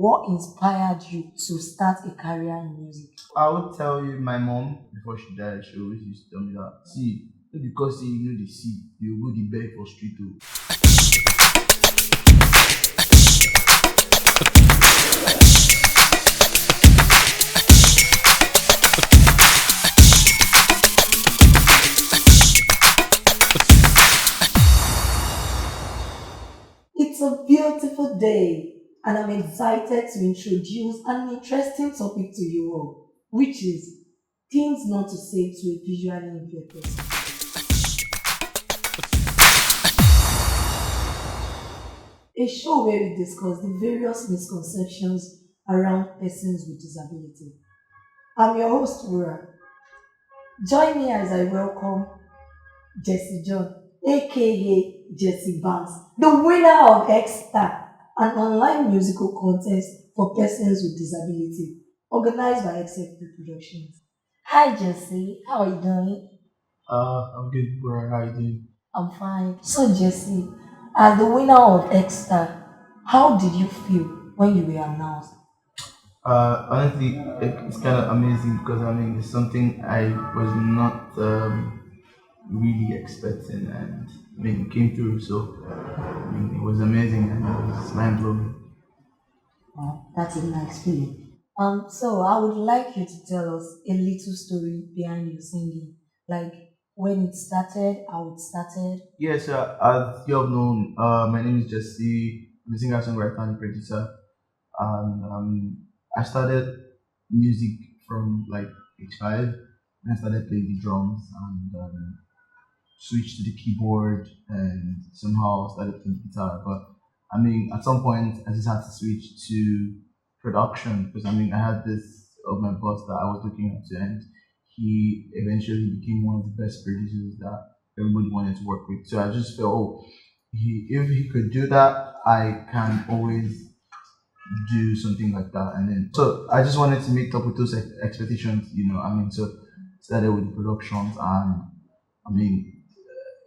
what inspired you to start a career in music? I would tell you my mom before she died, she always used to tell me that see, no because say you know the see, you go the beg for street too. It's a beautiful day, and I'm excited to introduce an interesting topic to you all, which is things not to say to a visually impaired person. A show where we discuss the various misconceptions around persons with disability. I'm your host, Wura. Join me as I welcome Jessy John, aka Jessy Banks, the winner of X Star, an online musical contest for persons with disability, organized by XFP Productions. Hi Jessy, how are you doing? I'm good, bro. How you doing? I'm fine. So Jessy, as the winner of X Star, how did you feel when you were announced? Honestly, it's kind of amazing because I mean it's something I was not really expecting, and I mean it came through. So I mean it was amazing and it was mind blowing. Oh, that's a nice feeling. So I would like you to tell us a little story behind your singing, like when it started, how it started. Yes, as you have known, my name is Jesse. I'm a singer, songwriter, and producer. And I started music from like age five. And I started playing the drums and switched to the keyboard and somehow started playing guitar. But I mean, at some point, I just had to switch to production because I mean, I had this of my boss that I was looking up to, and he eventually became one of the best producers that everybody wanted to work with. So I just felt, oh, if he could do that, I can always do something like that. And then, so I just wanted to meet up with those expectations, you know. I mean, so started with the productions, and I mean,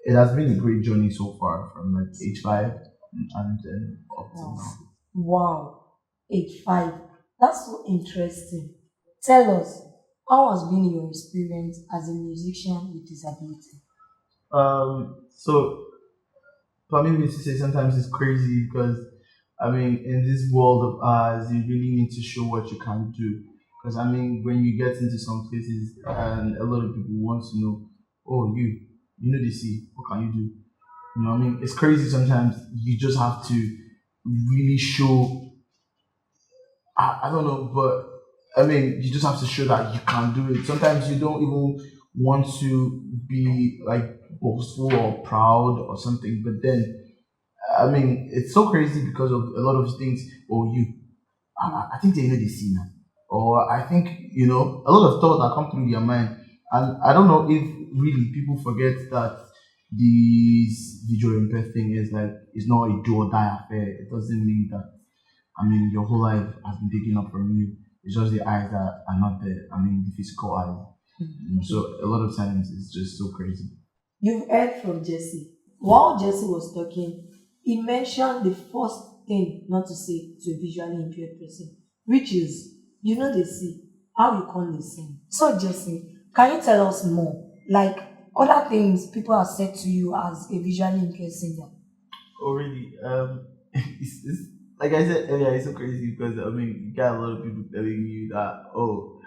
it has been a great journey so far from like age five and then up till Wow. now. Wow, age five. That's so interesting. Tell us, how has been your experience as a musician with disability? So for me to say sometimes it's crazy because I mean in this world of ours you really need to show what you can do. Because I mean when you get into some places and a lot of people want to know, oh you know they see, what can you do? You know what I mean? It's crazy sometimes you just have to really show I don't know, but I mean, you just have to show that you can do it. Sometimes you don't even want to be like boastful or proud or something, but then I mean, it's so crazy because of a lot of things. Or I think they know the scene now. Or I think, you know, a lot of thoughts that come through their mind. And I don't know if really people forget that this visual impair thing is like, it's not a do or die affair. It doesn't mean that I mean, your whole life has been taken up from you. It's just the eyes that are not there. I mean, the physical eyes. You know, so a lot of times it's just so crazy. You've heard from Jesse. While Jesse was talking, he mentioned the first thing not to say to a visually impaired person, which is, you know, they see how you can't listen. So, Jesse, can you tell us more? Like other things people have said to you as a visually impaired singer. Oh, really? It's like I said earlier, it's so crazy because I mean, you got a lot of people telling you that, oh,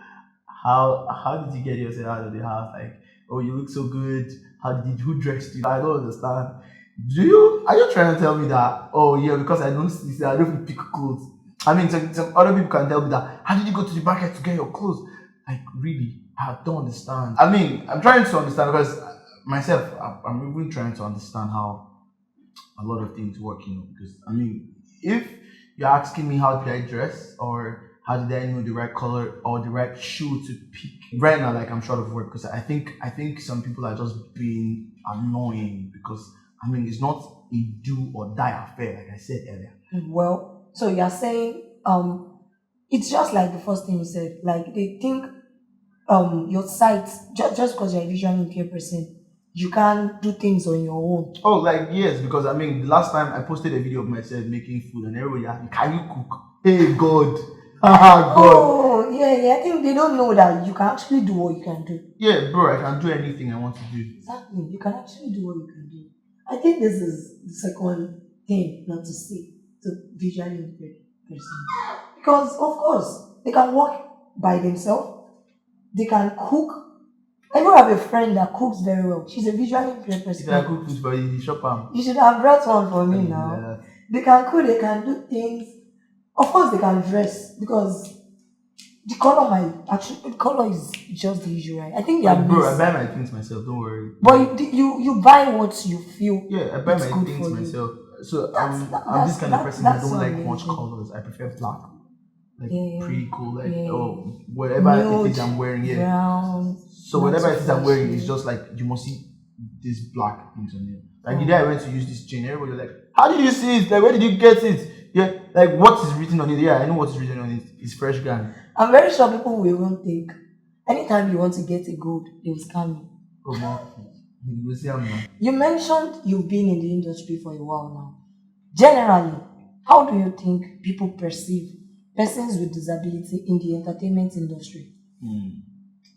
how did you get yourself out of the house? Like, oh, you look so good. How did who dressed you? I don't understand. Are you trying to tell me that? Oh yeah, because I don't see, I don't pick clothes. I mean, some other people can tell me that. How did you go to the market to get your clothes? Like, really, I don't understand. I mean, I'm trying to understand because myself, I'm even trying to understand how a lot of things work, you know. Because I mean, if you're asking me how did I dress or how did I know the right color or the right shoe to pick right now, like I'm short of words because I think some people are just being annoying because I mean it's not a do or die affair, like I said earlier. Well, so you're saying it's just like the first thing you said, like they think your sight just because you're a visually impaired person, you can't do things on your own. Oh, like yes, because I mean, the last time I posted a video of myself making food, and everybody asked me, "Can you cook?" Hey God, ah God, Oh, yeah, yeah. I think they don't know that you can actually do what you can do. yeah, bro, I can do anything I want to do. Exactly. You can actually do what you can do. I think this is the second thing not to say to visually impaired person. Because of course they can work by themselves, they can cook. I even have a friend that cooks very well. She's a visually impaired If I person. cook food for you, shop am. You should have brought one for I me mean, now. They can cook, they can do things. Of course they can dress because the color might actually the color is just the issue, right? I think they are like, bro, I mixed. buy my things myself. Don't worry. But you buy what you feel Yeah, I buy it's my good things for you. myself. So That's that, I'm this that's kind of that, person that that's don't so like much amazing. colors. I prefer black, like Yeah, pretty cool. Like yeah. oh, whatever it Nude, is I'm wearing, yeah. brown, So not whatever too it is I'm wearing, it's flashy. just like you must see this black things on it. Like the day I Oh. went to use this chain, everybody was like, "How did you see it? Like where did you get it?" Yeah, like what is written on it? Yeah, I know what is written on it. It's fresh gun. I'm very sure people will even think anytime you want to get a gold, they will scam you. Come on, you will see I'm not. You mentioned you've been in the industry for a while now. Generally, how do you think people perceive persons with disability in the entertainment industry? Hmm.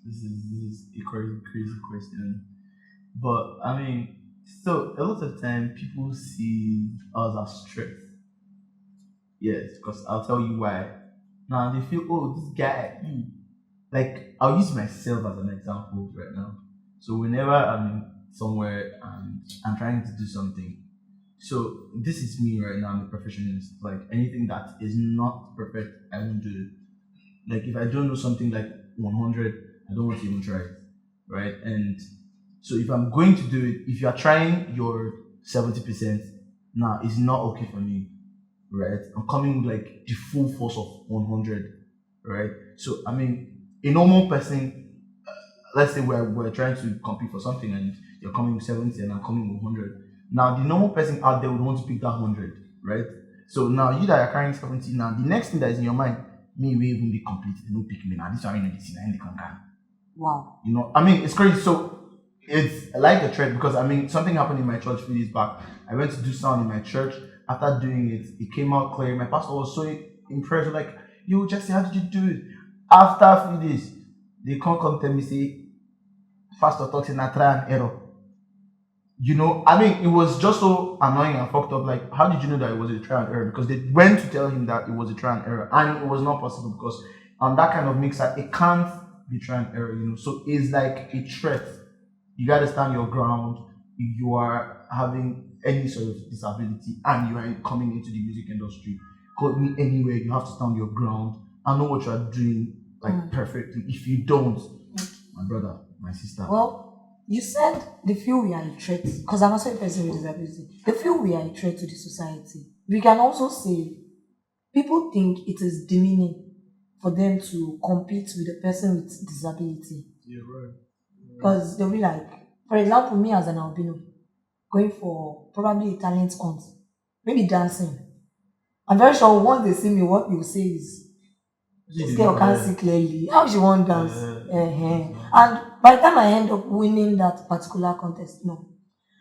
This is a crazy question. But I mean, so a lot of time people see us as strength. Yes, because I'll tell you why. Now they feel, oh, this guy, like I'll use myself as an example right now. So whenever I'm in somewhere and I'm trying to do something, so this is me right now. I'm a perfectionist. Like anything that is not perfect, I won't do it. Like if I don't know something like 100, I don't want to even try it, right? And so if I'm going to do it, if you are trying your 70%, nah, it's not okay for me, right? I'm coming with like the full force of 100, right? So I mean, a normal person, let's say we're trying to compete for something and you're coming with 70 and I'm coming with 100. Now the normal person out there would want to pick that 100, right? So now you that are carrying 70, now the next thing that is in your mind, me we even be complete, they no pick me now. This one you know this thing, I can carry. Wow. You know, I mean, it's crazy. So it's like a trend because I mean, something happened in my church a few days back. I went to do sound in my church. After doing it, it came out clear. My pastor was so impressed, like, "Yo, Jesse, how did you do it?" After a few days, they can't come tell me say, "Pastor talks in a try and error." You know, I mean, it was just so annoying and fucked up. Like, how did you know that it was a trial and error? Because they went to tell him that it was a trial and error, and it was not possible because on that kind of mixer, it can't be trial and error. You know, so it's like a threat. You gotta stand your ground. If you are having any sort of disability and you are coming into the music industry, call me anywhere. You have to stand your ground. I know what you are doing like perfectly. If you don't, my brother, my sister. Well, you said they feel we are a threat because I'm also a person with disability. They feel we are a threat to the society. We can also say people think it is demeaning for them to compete with a person with disability Yeah, right. because they'll be like, for example, me as an albino going for probably a talent hunt, maybe dancing. I'm very sure once they see me, what they will say is, this girl can't see clearly. How she won't dance? And by the time I end up winning that particular contest, no,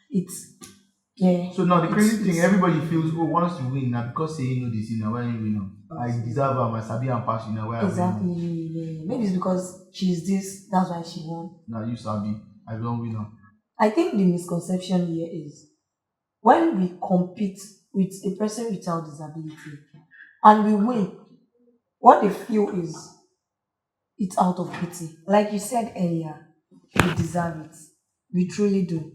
it's yeah. So now the crazy thing, it's everybody feels oh wants to win now because say you know this now why you win now. I deserve her, my sabi and pass you now why I exactly. win Yeah. Maybe it's because she's this. That's why she won. now. Now you sabi, I don't win now. I think the misconception here is when we compete with a person without disability and we win, what they feel is it's out of pity. Like you said earlier, we deserve it. We truly do.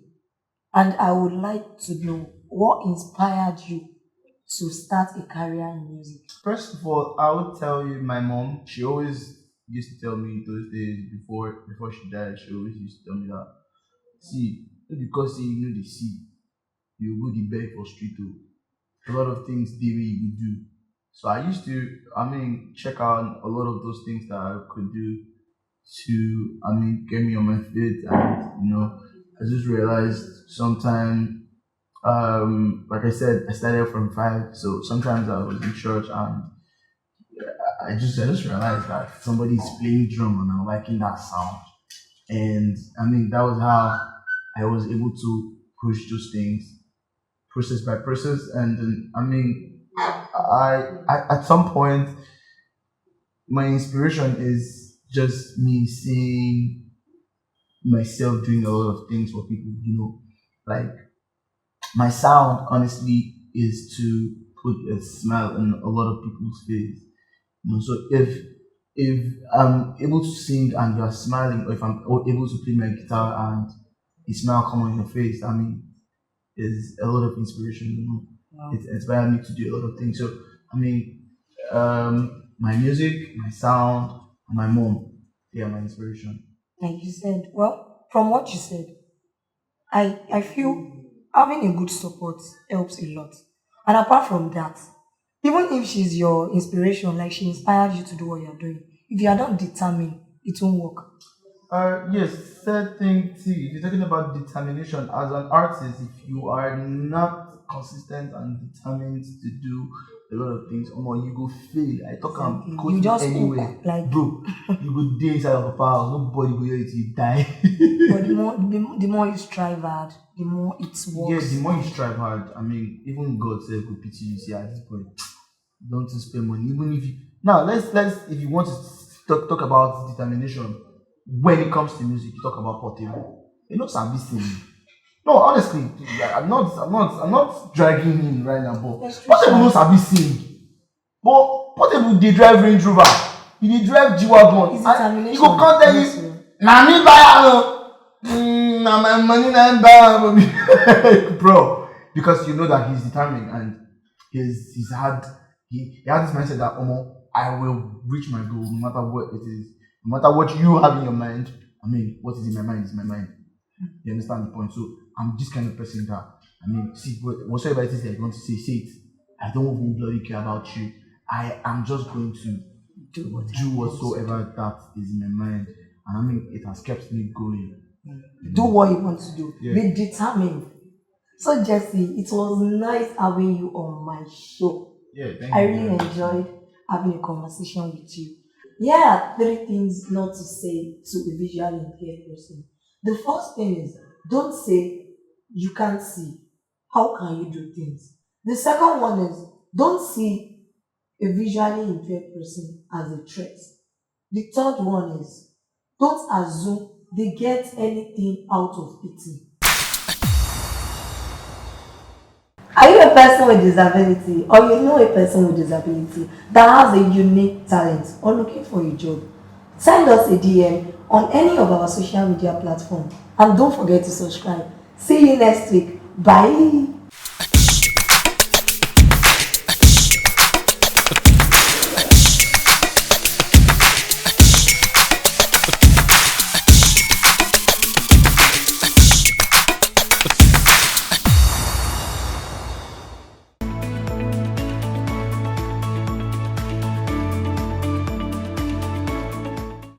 And I would like to know what inspired you to start a career in music. First of all, I would tell you my mom. She always used to tell me those days before she died. She always used to tell me that see, not because say you know the see, you go the beg for street too. A lot of things they way you could do. So I used to, I mean, check out a lot of those things that I could do to, I mean, get me on my feet. And, you know, I just realized sometimes, like I said, I started from five. So sometimes I was in church and I just realized that somebody's playing drum and I'm liking that sound. And I mean, that was how I was able to push those things process by process, and then I at some point my inspiration is just me seeing myself doing a lot of things for people, like my sound honestly is to put a smile on a lot of people's face. So if I'm able to sing and you're smiling, or if I'm able to play my guitar and a smile come on your face, is a lot of inspiration. Wow. It inspired me to do a lot of things. So I mean, my music, my sound, and my mom, they are my inspiration. Like you said, well, from what you said, I feel having a good support helps a lot. And apart from that, even if she's your inspiration, like she inspired you to do what you're doing, if you are not determined, it won't work. Yes, third thing, see, if you're talking about determination as an artist, if you are not consistent and determined to do a lot of things, you go fail. I talk Exactly. am You quoting just anyway, hope, like, bro. You go dey inside of a power, nobody go hear it, you die. but the more you strive hard, the more it Yeah, the works. more you strive hard, even God said will pity you. See, at this point, don't to spend money. Even if you now let's if you want to talk about determination when it comes to music, you talk about Portable. You know, Sabi sing. No, honestly, I'm not dragging him right now, but That's true, Portable no sir. Sabi sing. But Portable dey drive Range Rover, he dey drive It's G-Wagon, and he go determination. come tell Yes, you, sir. na me buy am o. Na my money na him buy am for me. Bro, because you know that he's determined and he had this mindset that I will reach my goal no matter what it is, no matter what you have in your mind. What is in my mind is my mind. You understand the point? So I'm this kind of person that see whatsoever it is that you want to say it. I don't even bloody care about you. I am just going to Do what do I want to do. whatsoever that is in my mind, and it has kept me going. Do what you want to do. Yeah. Be determined. So, Jesse, it was nice having you on my show. Yeah, thank I you really very much. enjoyed having a conversation with you. Here are three things not to say to a visually impaired person. The first thing is don't say you can't see. How can you do things? The second one is don't see a visually impaired person as a threat. The third one is don't assume they get anything out of pity. Are you a person with disability or you know a person with disability that has a unique talent or looking for a job? Send us a DM on any of our social media platforms and don't forget to subscribe. See you next week. Bye.